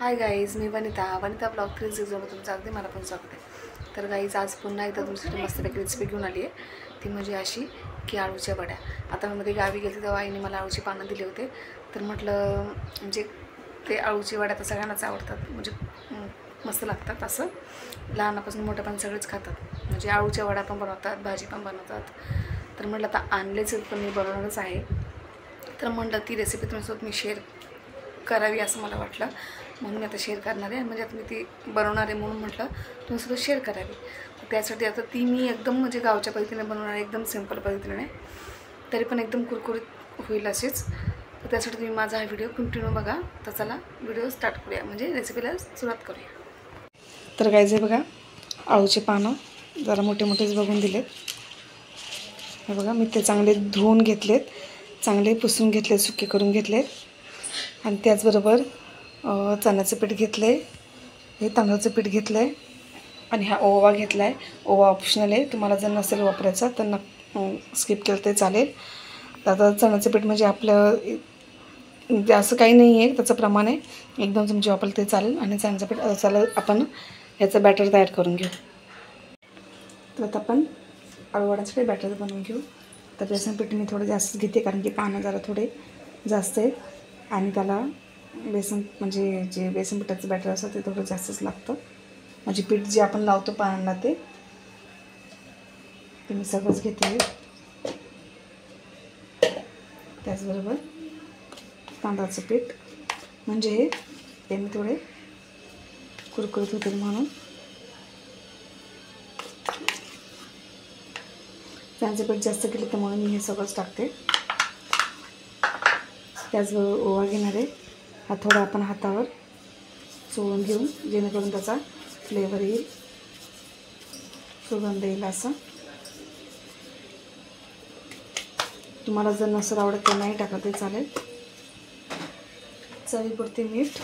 Hi guys, मी Vanita blog 360 तुमचं अगदी मनापासून स्वागत आहे. तर गाईज, आज पुन्हा एकदा तुमच्यासाठी मस्तपैकी रेसिपी घेऊन आली आहे. ती म्हणजे अशी की आळूच्या वड्या. आता मी मध्ये गावी गेले तेव्हा आईने मला आळूची पानं दिले होते. तर म्हटलं म्हणजे ते आळूची वड्या तर सगळ्यांनाच आवडतात, म्हणजे मस्त लागतात. असं लहानापासून मोठ्यापर्यंत सगळेच खातात. म्हणजे आळूच्या वड्या पण बनवतात, भाजी पण बनवतात. तर म्हटलं आता आणलेच पण मी बनवणारच आहे. तर म्हटलं ती रेसिपी तुमच्यासोबत मी शेअर करावी असं मला वाटलं, म्हणून मी आता शेअर करणार आहे. म्हणजे आता मी ती बनवणार आहे म्हणून म्हटलं तुमच्यासोबत शेअर करावी. त्यासाठी आता ती मी एकदम म्हणजे गावच्या पद्धतीने बनवणार आहे, एकदम सिंपल पद्धतीने, तरी पण एकदम कुरकुरीत होईल अशीच. तर त्यासाठी तुम्ही माझा हा व्हिडिओ कंटिन्यू बघा. तर चला व्हिडिओ स्टार्ट करूया, म्हणजे रेसिपीला सुरुवात करूया. तर काय जे बघा, आळूचे पानं जरा मोठे मोठेच बघून दिलेत. हे बघा, मी ते चांगले धुवून घेतलेत, चांगले पुसून घेतलेत, सुके करून घेतलेत. आणि त्याचबरोबर चण्याचं पीठ घेतलं आहे, हे तांदळाचं पीठ घेतलं आहे, आणि हा ओवा घेतला आहे. ओवा ऑप्शनल आहे, तुम्हाला जर नसेल वापरायचा तर स्किप केलं ते चालेल. आता चण्याचं पीठ म्हणजे आपलं असं काही नाही आहे, त्याचं प्रमाण आहे, एकदम तुमची वापरलं ते चालेल. आणि चण्याचं पीठ चला आपण ह्याचं बॅटर तयार करून घेऊ. तर आता आपण आळूवड्याचं बॅटर बनवून घेऊ. तर बेसन पीठ मी थोडं जास्तच घेते, कारण की पानं जरा थोडे जास्त आहेत आणि त्याला बेसन म्हणजे जे बेसन पिठाचं बॅटर असतं ते थोडं जास्तच लागतं. म्हणजे पीठ जे आपण लावतो पानांना ते मी सगळंच घेते. त्याचबरोबर तांदळाचं पीठ, म्हणजे ते मी थोडे कुरकुरीत होतील म्हणून. तांदळाचं पीठ जास्त केलं तर म्हणून मी हे सगळंच टाकते. त्याचबरोबर ओवा घेणार आहे, हा थोडा आपण हातावर चोळून घेऊ, जेणेकरून त्याचा फ्लेवर येईल, सुगंध येईल असं. तुम्हाला जर नसेल आवडत तर नाही टाकलं तरी चालेल. चवीपुरते मीठ,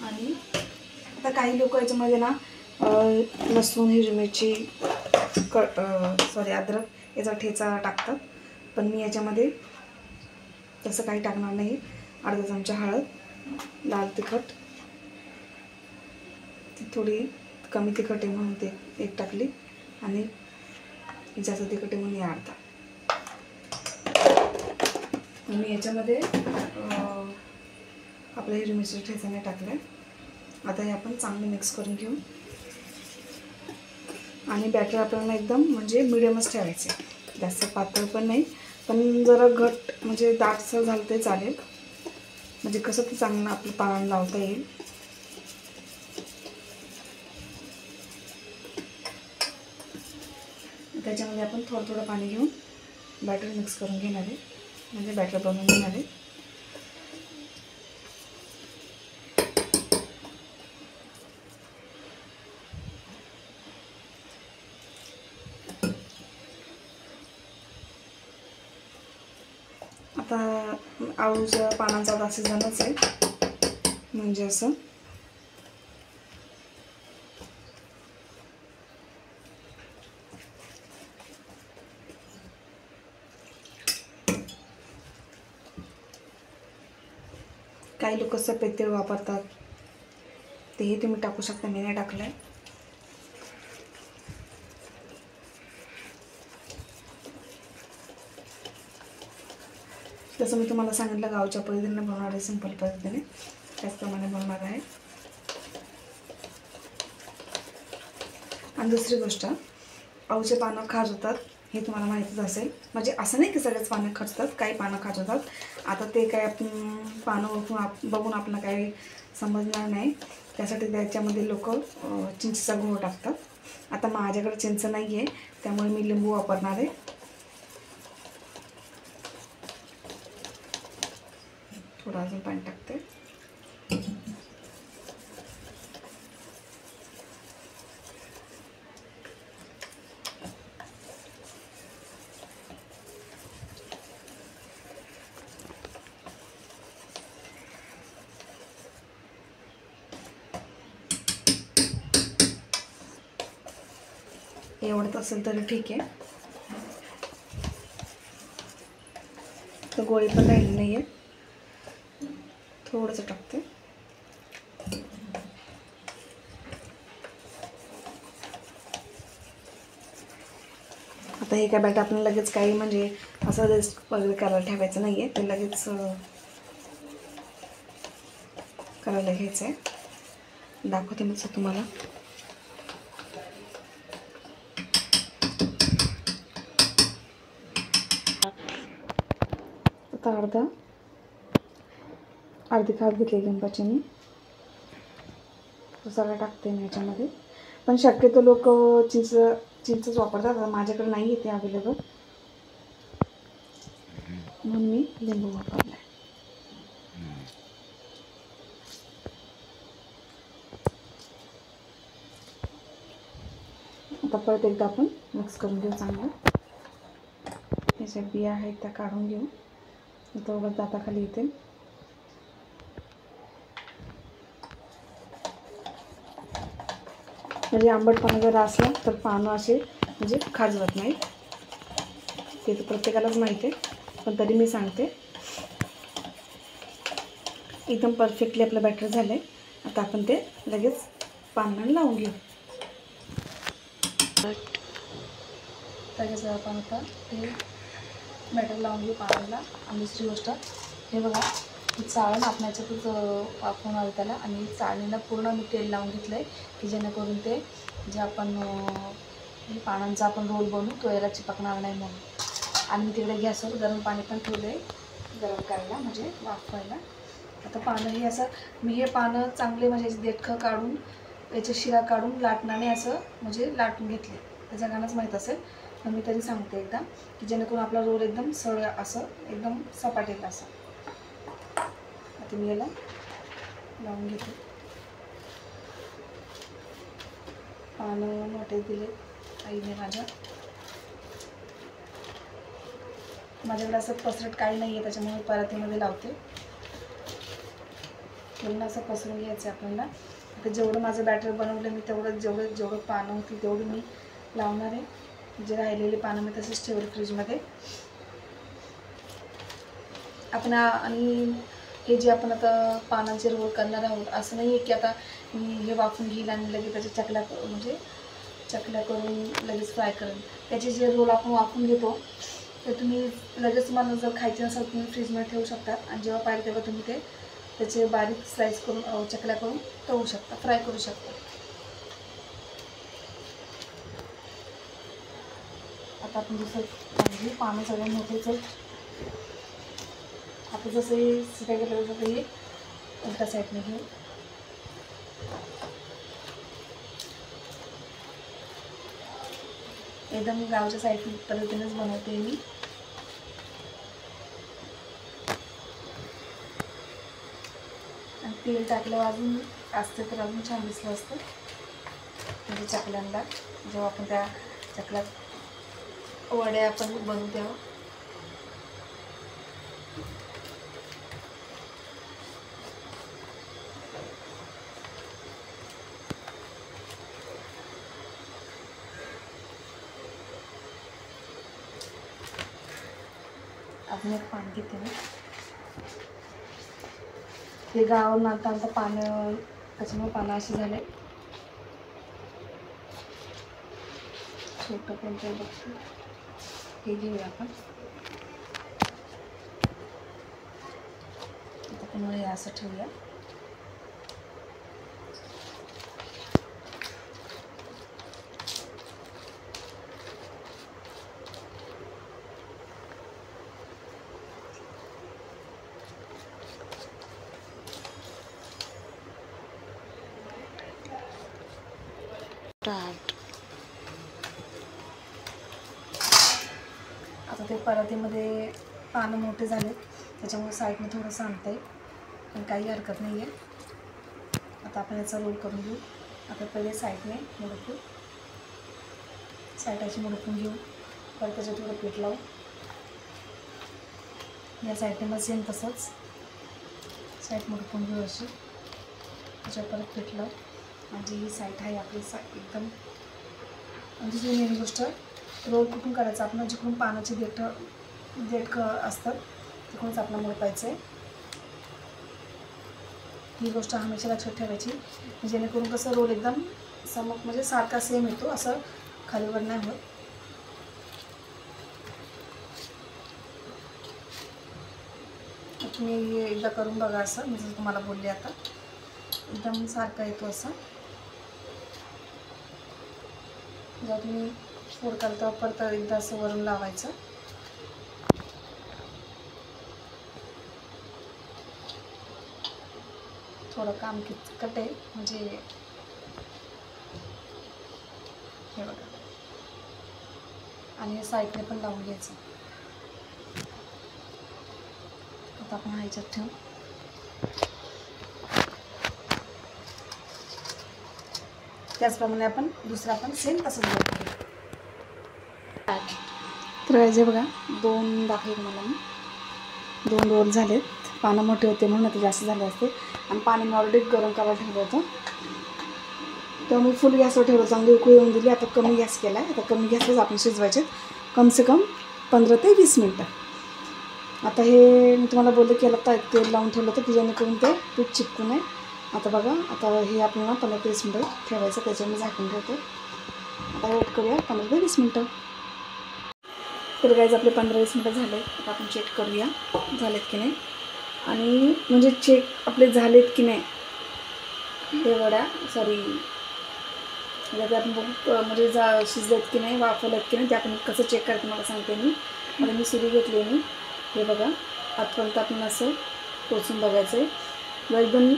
आणि आता काही लोक याच्यामध्ये ना लसूण, हिरवी मिरची, अद्रक याचा ठेचा टाकतात, पण मी याच्यामध्ये तसं काही टाकणार नाही. अर्धा चमचा हळद, लाल तिखट, ती थोडी कमी तिखट आहे म्हणून ते एक टाकली, आणि जास्त तिखट आहे म्हणून हे अर्धा. मी याच्यामध्ये आपल्या हिरवी मिरची ठेचाने टाकलं. आता हे आपण चांगलं मिक्स करून घेऊ, आणि बॅटर आपल्याला एकदम म्हणजे मिडियमच ठेवायचे, जास्त पातळ पण नाही, पण जरा घट म्हणजे दाटसर झालं ते चालेल, म्हणजे कसं ते चांगलं आपलं पानांना लावता येईल. त्याच्यामध्ये आपण थोडं थोडं पाणी घेऊन बॅटर मिक्स करून घेणार आहे, म्हणजे बॅटर बनवून घेणार आहे. आता आळूच्या पानांचा आता सीझनच आहे, म्हणजे असं काही लोक सफेद तीळ वापरतात, तेही तुम्ही टाकू शकता, मी नाही टाकलं आहे. तसं मी तुम्हाला सांगितलं गावच्या पद्धतीने बनवणार आहे, सिंपल पद्धतीने, त्याचप्रमाणे बनवणार आहे. आणि दुसरी गोष्ट, आळूचे पानं खाजवतात हे तुम्हाला माहितीच असेल. म्हणजे असं नाही की सगळेच पानं खाजतात, काही पानं खाजवतात. आता ते काय आपण पानं बघून आपल्याला काही समजणार नाही, त्यासाठी त्याच्यामध्ये लोक चिंचेचा गुळ टाकतात. आता माझ्याकडे चिंच नाही आहे, त्यामुळे मी लिंबू वापरणार आहे. थोडं अजून पाणी टाकते. एवढं तर असेल तरी ठीक आहे. तर गोळी पण राहिली नाही आहे, थोडंसं टाकते. आता हे काय बॅटर आपण लगेच काही म्हणजे असं रेस्ट वगैरे करायला ठेवायचं नाही आहे, ते लगेच करायला घ्यायचं आहे. दाखवते मी तुम्हाला. आता अर्धी खाप घेतली लिंबाची मी, तो सगळं टाकते मी याच्यामध्ये. पण शक्यतो लोक चिंचच वापरतात, माझ्याकडे नाही आहे ते अवेलेबल, म्हणून मी लिंबू वापरला आहे. आता परत एकदा आपण मिक्स करून घेऊ चांगलं. त्याच्या बिया आहेत त्या काढून घेऊ. आता वगैरे दाताखाली येते. म्हणजे आंबटपणा जर असला तर पानं असे म्हणजे खाजवत नाही, ते तर प्रत्येकालाच माहिती आहे, पण तरी मी सांगते. एकदम परफेक्टली आपलं बॅटर झालं आहे. आता आपण ते लगेच पानांना लावून घेऊ. लगेच आपण आता ते बॅटर लावून घेऊ पानांना. आणि दुसरी गोष्ट, हे बघा, ही चाळण आपण याच्यातच वापरून आलो त्याला, आणि चाळणीला पूर्ण मी तेल लावून घेतलं आहे की जेणेकरून ते जे आपण पानांचा आपण रोल बनवू तो याला चिपकणार नाही म्हणून. आणि मी तिकडे गॅसवर गरम पाणी पण ठेवलं आहे गरम करायला, म्हणजे वाफवायला. आता पानं हे असं मी हे पानं चांगले म्हणजे देठखं काढून याच्या शिरा काढून लाटणाने असं म्हणजे लाटून घेतले. तर जगांनाच माहीत असेल, पण मी तरी सांगते एकदा की जेणेकरून आपला रोल एकदम सरळ असं एकदम सपाट येईल असं. आता मी याला लावून घेते. पानं मोठे दिले आईने माझ्याकडे असं पसरट काही नाही आहे, त्याच्यामुळे परातीमध्ये लावते. पूर्ण असं पसरून घ्यायचं आपल्याला. आता जेवढं माझं बॅटर बनवलं मी जेवढं पानं होती तेवढी मी लावणार आहे. जे राहिलेले पानं मी तसेच ठेवले फ्रीजमध्ये. आपण आणि हे जे आपण आता पानांचे रोल करणार आहोत, असं नाही आहे की आता मी हे वाफून घेईल आणि लगेच त्याच्या चकल्या करून लगेच फ्राय करेन. त्याचे जे रोल आपण वाफून घेतो ते तुम्ही लगेच तुम्हाला जर खायचे नसेल तुम्ही फ्रीजमध्ये ठेवू शकता, आणि जेव्हा पाहिजे तेव्हा तुम्ही त्याचे बारीक स्लाइस करून चकल्या करून तळू शकता, फ्राय करू शकता. आता आपण दुसरं पानं सगळे मोठेच आता जसं हे शिकाय गेलं तसं हे उलट्या साईडने घेऊ. एकदम गावच्या साईड पद्धतीनेच बनवते मी. आणि तेल टाकल्यावर अजून असतं तर अजून छान दिसलं असतं म्हणजे चकल्यांना. जेव्हा आपण त्या चकल्यात वड्या आपण बनवू तेव्हा. अजून एक पान घेते मी. हे गावावरून आणता पानं, त्याच्यामुळे पानं अशी झाले. छोटं कोणतं बघतो हे घेऊया आपण. आता पुन्हा हे असं ठेवूया. आता ते परातीमध्ये पानं मोठे झाले त्याच्यामुळे साईडने थोडंसं आणता येईल, पण काही हरकत नाही आहे. आता आपण याचा रोल करून घेऊ. आता पहिले साईडने मुडपून साईड अशी मुडपून घेऊ. परत त्याच्यात थोडं पीठ लावू. या साईडने मग सेम तसंच साईड मुडपून घेऊ अशी. त्याच्यावर परत पीठ लावू. म्हणजे ही साईड आहे आपली एकदम दुसरी मेन गोष्ट, रोल कुठून करायचा आपण, जिकडून पानाची देठ असतात तिकडूनच आपल्याला मोडपायचं आहे. ही गोष्ट हमेशा लक्षात ठेवायची, जेणेकरून कसं रोल एकदम म्हणजे सारखा सेम येतो, असं खालीवर नाही होत. तुम्ही एकदा करून बघा असं, मी जसं तुम्हाला बोलले आता एकदम सारखा येतो असं. जेव्हा तुम्ही फोड करता परत एकदा असं वरून लावायचं. थोडं काम किचकट आहे, म्हणजे हे बघा, आणि हे साईडने पण लावून घ्यायचं. आता आपण ह्याच्यात ठेवू. त्याचप्रमाणे आपण दुसरा पण सेम तसंच बनवू. तर जे बघा 2 दाखवले तुम्हाला मी, 2 रोल झालेत. पानं मोठे होते म्हणून आता जास्त झाले असते, आणि पाणी मी ऑलरेडी गरम करायला ठेवलं होतं, त्यामुळे फुल गॅसवर ठेवलं. चांगली उकळी येऊन दिली. आता कमी गॅस केला आहे. आता कमी गॅसच आपण शिजवायचे कमसे कम 15 ते 20 मिनटं. आता हे मी तुम्हाला बोलले की याला तेल लावून ठेवलं होतं की जेणेकरून ते पीठ चिपकू नये. आता बघा, आता हे आपल्याला 15 ते 20 मिनटं ठेवायचं, त्याच्यामुळे झाकून ठेवतो. आता वेट करूया 15 ते 20 मिनटं. तर गाईज आपले 15-20 मिनटं झाले. आता आपण चेक करूया झालेत की नाही, आणि म्हणजे चेक आपले झालेत की नाही हे वड्या, सॉरी म्हणजे आपण बघू म्हणजे शिजलेत की नाही, वाफवलेत की नाही, ते आपण कसं चेक करायचं मला सांगते मी. आता मी सुरी घेतली मी, हे बघा आतपर्यंत आपण असं टोचून बघायचं आहे. जर एकदम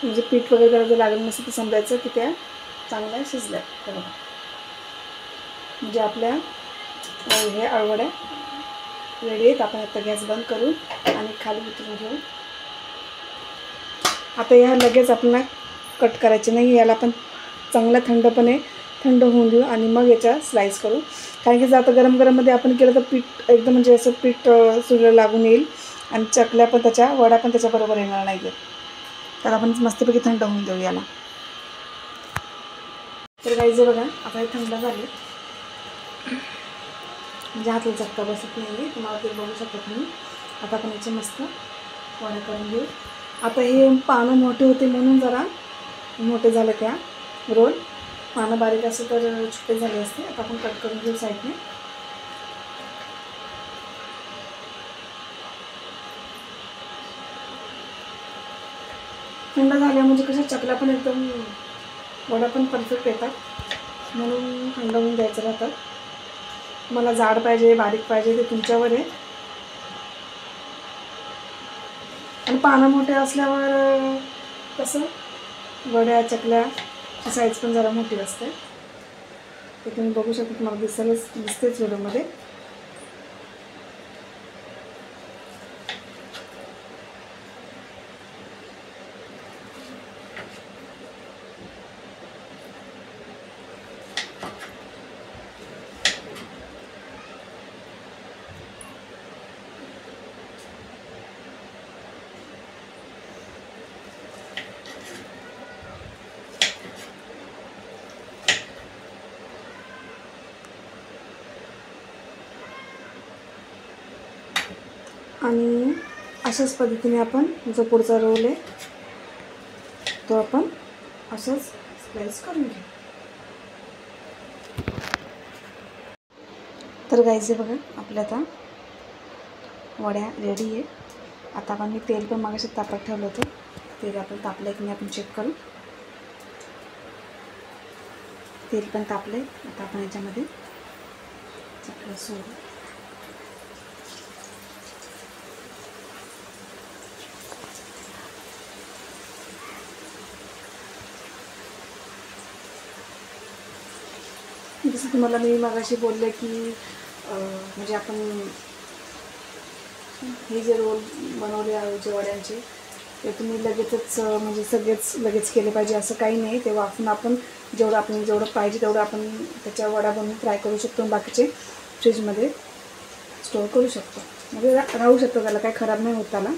म्हणजे पीठ वगैरे जर लागलं नसेल तर समजायचं की त्या चांगल्या शिजल्या. हे बघा, म्हणजे आपल्या हे अळवड्या रेडी आहेत. आपण आता गॅस बंद करू आणि खाली उतरून घेऊ. आता ह्या लगेच आपल्याला कट करायचे नाही, याला आपण चांगला थंड होऊन देऊ आणि मग याच्या स्लाईस करू. कारण की जर आता गरममध्ये आपण केलं तर पीठ एकदम म्हणजे असं पीठ सुरीला लागून येईल आणि चकल्या पण वडा पण त्याच्याबरोबर येणार नाही आहेत. तर आपण मस्तपैकी थंड होऊन देऊ याला. तर गाईज बघा, आता हे थंड झाले, म्हणजे हातला चक्का बसत नाही, तुम्हाला ते बघू शकता तुम्ही. आता आपण याचे मस्त वडा करून घेऊ. आता हे पानं मोठे होते म्हणून जरा मोठे झाले त्या रोल, पानं बारीक असं तर छोटे झाले असते. आता आपण कट करून घेऊ साईडने. थंड झाल्या म्हणजे कसं चकल्या पण एकदम वडा पण परफेक्ट येतात, म्हणून थंड होऊन द्यायचं राहतं. मला जाड पाहिजे बारीक पाहिजे ते तुमच्यावर आहे. आणि पानं मोठे असल्यावर कसं वड्या चकल्याची साईज पण जरा मोठी असते. ते तुम्ही बघू शकता, तुम्हाला दिसतेच व्हिडिओमध्ये. आणि अशाच पद्धतीने आपण जो पुढचा रोल आहे तो आपण असंच स्लाइस करून घेऊ. तर गाईज बघा, आपल्या आता वड्या रेडी आहे. आता आपण मी तेल पण मागाशी तापत ठेवलं होतं, तेल आपण तापलं की नाही आपण चेक करू. तेल पण तापलं. आता आपण याच्यामध्ये चकल्या सोडू. जसं तुम्हाला मी मागाशी बोलले की म्हणजे आपण हे जे रोल बनवले आळूच्या वड्यांचे ते तुम्ही लगेचच म्हणजे सगळेच लगेच केले पाहिजे असं काही नाही. ते वाफून आपण जेवढं पाहिजे तेवढं आपण त्याच्या वडा बनवून फ्राय करू शकतो आणि बाकीचे फ्रीजमध्ये स्टोअर करू शकतो, म्हणजे राहू शकतो, त्याला काही खराब नाही होत त्याला.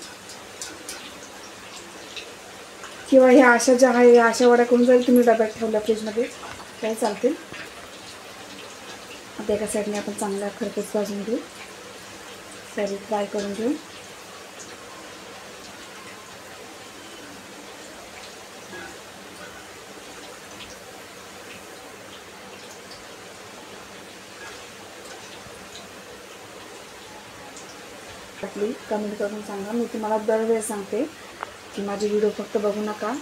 किंवा ह्या अशा ज्या आहे या अशा वड्या करून जरी तुम्ही डब्यात ठेवल्या फ्रीजमध्ये काही चालतील. आता एका साईडने आपण चांगला खरपूस भाजून घेऊ, साईड फ्राय करून घेऊ. आपली कमेंट करून सांगा. मी तुम्हाला दरवेळेस सांगते की माझे व्हिडिओ फक्त बघू नका,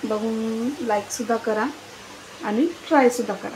बघून लाईकसुद्धा करा आणि ट्रायसुद्धा करा.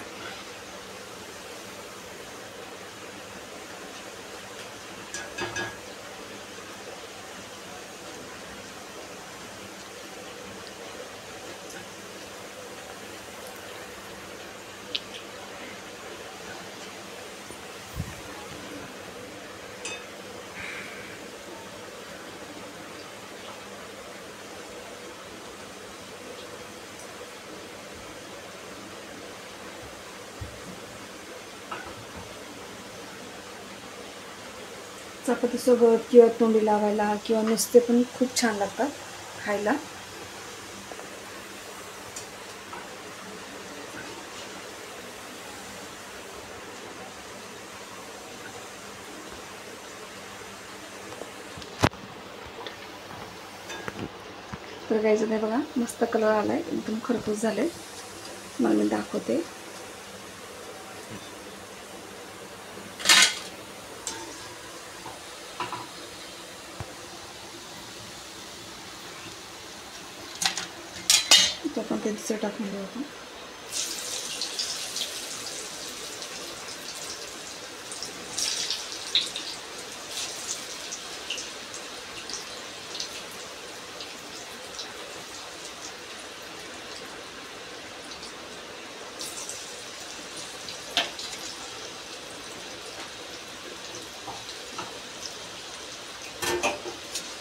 चपातीसोबत किंवा तोंडी लावायला किंवा नुसते पण खूप छान लागतात खायला. तर गाईचं नाही बघा, मस्त कलर आला आहे, एकदम खरपूस झाले. मला मी दाखवते. आपण ते दुसरं टाकून घेऊ आपण.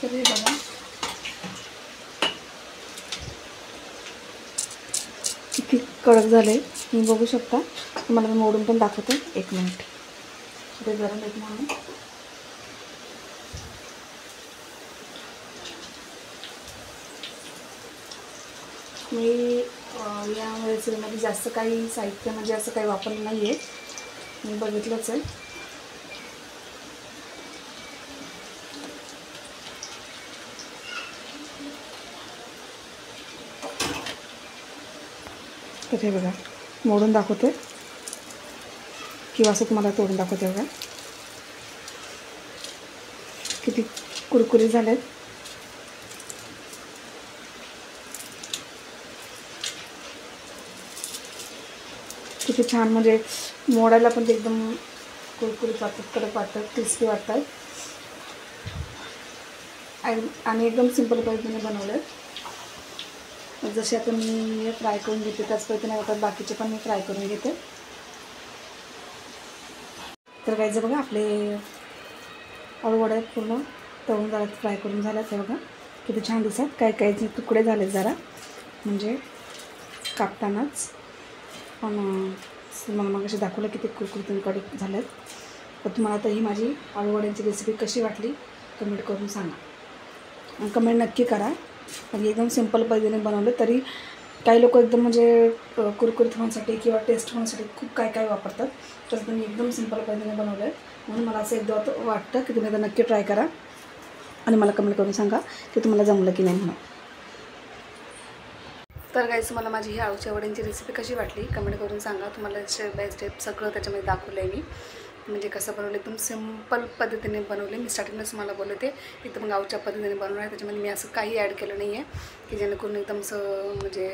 तर हे बघा किती कडक झाले, तुम्ही बघू शकता. तुम्हाला मी मोडून पण दाखवते. एक मिनिट ते गरम एक म्हणून. मी या रेसिपीमध्ये जास्त काही साहित्य म्हणजे असं काही वापरलं नाही आहे, मी बघितलंच आहे. तर हे बघा मोडून दाखवते किंवा असं तुम्हाला तोडून दाखवते. बघा किती कुरकुरीत झालेत. किती छान, म्हणजे मोडायला पण ते एकदम कुरकुरीत वाटतात, कडक वाटतात, क्रिस्पी वाटतात आणि एकदम सिंपल पद्धतीने बनवले. जसे आता मी फ्राय करून घेते त्याच पद्धतीने होतात, बाकीचे पण मी फ्राय करून घेते. तर गाईचं बघा आपले अळूवड्या पूर्ण तळून झाल्यात, फ्राय करून झाल्यात. हे बघा किती छान दिसतात. काही काही तुकडे झाले जरा, म्हणजे कापतानाच. पण मग असे दाखवलं किती कुरकुरीत कडक झालेत. तर तुम्हाला आता ही माझी अळूवड्यांची रेसिपी कशी वाटली कमेंट करून सांगा. कमेंट नक्की करा. म्हणजे एकदम सिंपल पद्धतीने बनवले, तरी काही लोक एकदम म्हणजे कुरकुरीत होण्यासाठी किंवा टेस्ट होण्यासाठी खूप काय काय वापरतात. तसं तुम्ही एकदम सिंपल पद्धतीने बनवलं आहे. म्हणून मला असं एकदा वाटतं की तुम्ही आता नक्की ट्राय करा आणि मला कमेंट करून सांगा की तुम्हाला जमलं की नाही म्हणून. तर गाईस मला माझी ही आळूच्या वड्यांची रेसिपी कशी वाटली कमेंट करून सांगा. तुम्हाला स्टेप बाय स्टेप सगळं त्याच्यामध्ये दाखवलं आहे मी, म्हणजे कसं बनवलं एकदम सिंपल पद्धतीने बनवले. मी स्टार्टिंगलाच मला बोलले ते एकदम गावच्या पद्धतीने बनवलं आहे. त्याच्यामध्ये मी असं काही ॲड केलं नाही आहे की जेणेकरून एकदम असं म्हणजे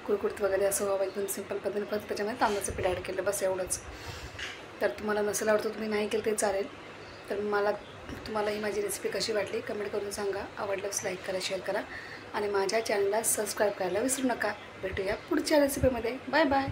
कुरकुरीत वगैरे असं व्हावं. एकदम सिंपल पद्धतीने फक्त त्याच्यामध्ये तांदळाचं पीठ ॲड केलं, बस एवढंच. तर तुम्हाला नसेल आवडतं तुम्ही नाही केलं ते चालेल. तर तुम्हाला ही माझी रेसिपी कशी वाटली कमेंट करून सांगा. आवडल्यास लाईक करा, शेअर करा आणि माझ्या चॅनलला सबस्क्राईब करायला विसरू नका. भेटूया पुढच्या रेसिपीमध्ये. Bye bye.